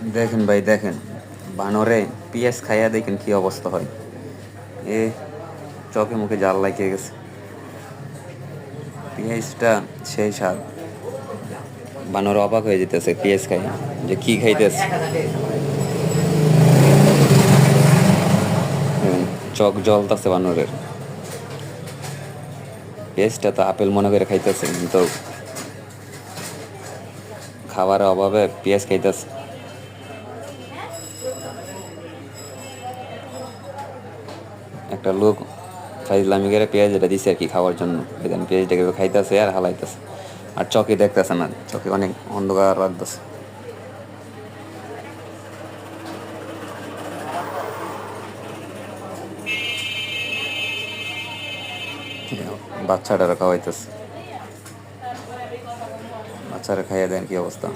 দেখেন ভাই দেখেন, বানরে পিঁয়াজ খাইয়া দেখেন কি অবস্থা হয়। এ চোখে মুখে জাল লাগিয়ে গেছে, পেঁয়াজটা সেই স্বাদ। বানর অবাক হয়ে যেতেছে পেঁয়াজ খাই, যে কি খাইতেছে। চোখ জ্বলতাছে বানরের। পেঁয়াজটা তো আপেল মনে করে খাইতেছে, কিন্তু খাবারের অভাবে পেঁয়াজ খাইতেছে। একটা লোক ফাইজলামি করে পেঁয়াজ এটা দিছে আর কি খাওয়ার জন্য, দেখেন পেঁয়াজটাকে খাইতেছে আর হালাইতেছে, আর চোখে দেখতেছে না, চোখে অনেক অন্ধকার লাগতেছে। বাচ্চাটারা খাওয়াইতেছে, বাচ্চারা খাইয়ে দেন কি অবস্থা।